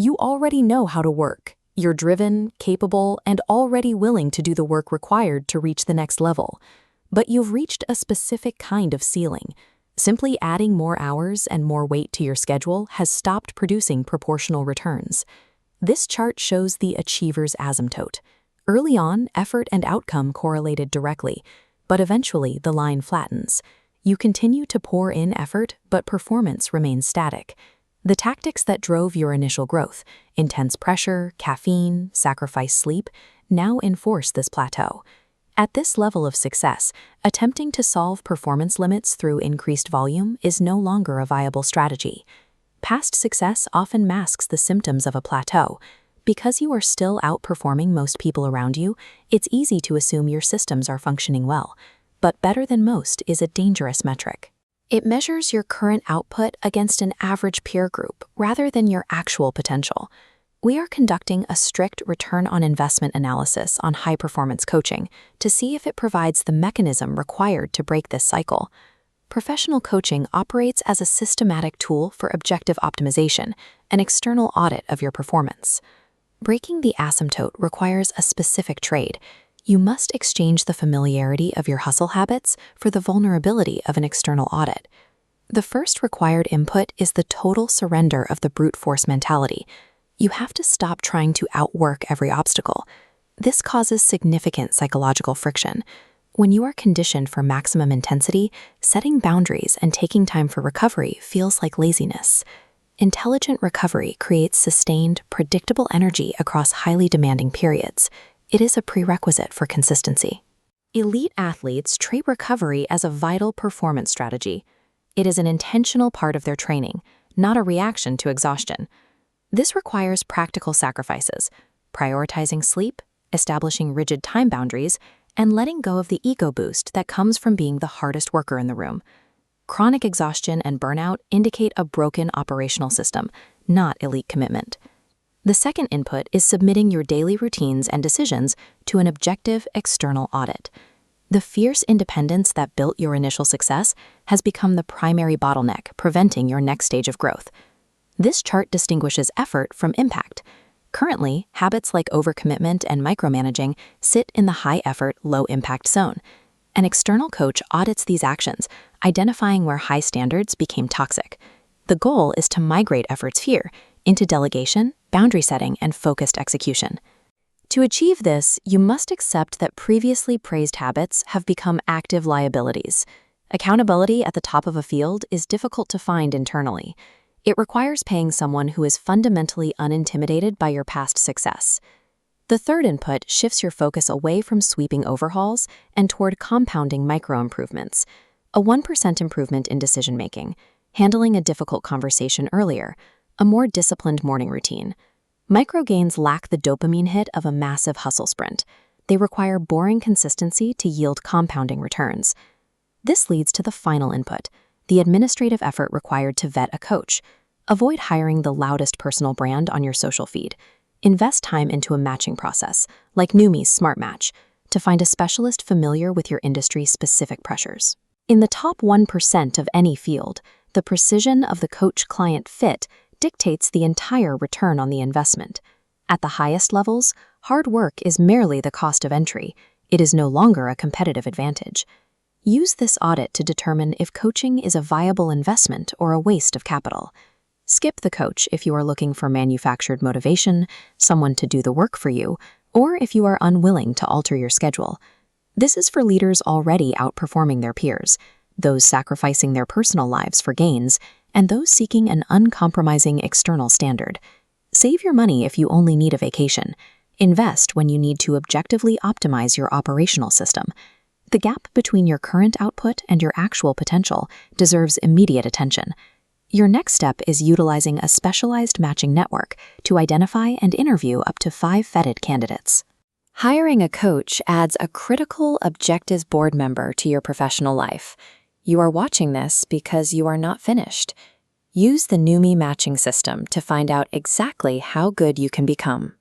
You already know how to work. You're driven, capable, and already willing to do the work required to reach the next level. But you've reached a specific kind of ceiling. Simply adding more hours and more weight to your schedule has stopped producing proportional returns. This chart shows the achiever's asymptote. Early on, effort and outcome correlated directly, but eventually the line flattens. You continue to pour in effort, but performance remains static. The tactics that drove your initial growth, intense pressure, caffeine, sacrificed sleep, now enforce this plateau. At this level of success, attempting to solve performance limits through increased volume is no longer a viable strategy. Past success often masks the symptoms of a plateau. Because you are still outperforming most people around you, it's easy to assume your systems are functioning well. But better than most is a dangerous metric. It measures your current output against an average peer group rather than your actual potential. We are conducting a strict return on investment analysis on high-performance coaching to see if it provides the mechanism required to break this cycle. Professional coaching operates as a systematic tool for objective optimization, an external audit of your performance. Breaking the asymptote requires a specific trade. You must exchange the familiarity of your hustle habits for the vulnerability of an external audit. The first required input is the total surrender of the brute force mentality. You have to stop trying to outwork every obstacle. This causes significant psychological friction. When you are conditioned for maximum intensity, setting boundaries and taking time for recovery feels like laziness. Intelligent recovery creates sustained, predictable energy across highly demanding periods. It is a prerequisite for consistency. Elite athletes treat recovery as a vital performance strategy. It is an intentional part of their training, not a reaction to exhaustion. This requires practical sacrifices, prioritizing sleep, establishing rigid time boundaries, and letting go of the ego boost that comes from being the hardest worker in the room. Chronic exhaustion and burnout indicate a broken operational system, not elite commitment. The second input is submitting your daily routines and decisions to an objective external audit. The fierce independence that built your initial success has become the primary bottleneck preventing your next stage of growth. This chart distinguishes effort from impact. Currently, habits like overcommitment and micromanaging sit in the high-effort, low-impact zone. An external coach audits these actions, identifying where high standards became toxic. The goal is to migrate efforts here into delegation, boundary setting, and focused execution. To achieve this, you must accept that previously praised habits have become active liabilities. Accountability at the top of a field is difficult to find internally. It requires paying someone who is fundamentally unintimidated by your past success. The third input shifts your focus away from sweeping overhauls and toward compounding micro-improvements. A 1% improvement in decision-making, handling a difficult conversation earlier, a more disciplined morning routine. Micro gains lack the dopamine hit of a massive hustle sprint. They require boring consistency to yield compounding returns. This leads to the final input, the administrative effort required to vet a coach. Avoid hiring the loudest personal brand on your social feed. Invest time into a matching process, like Noomie's SmartMatch, to find a specialist familiar with your industry's specific pressures. In the top 1% of any field, the precision of the coach-client fit dictates the entire return on the investment. At the highest levels, hard work is merely the cost of entry. It is no longer a competitive advantage. Use this audit to determine if coaching is a viable investment or a waste of capital. Skip the coach if you are looking for manufactured motivation, someone to do the work for you, or if you are unwilling to alter your schedule. This is for leaders already outperforming their peers, those sacrificing their personal lives for gains, and those seeking an uncompromising external standard. Save your money if you only need a vacation. Invest when you need to objectively optimize your operational system. The gap between your current output and your actual potential deserves immediate attention. Your next step is utilizing a specialized matching network to identify and interview up to 5 vetted candidates. Hiring a coach adds a critical objectives board member to your professional life. You are watching this because you are not finished. Use the Noomii matching system to find out exactly how good you can become.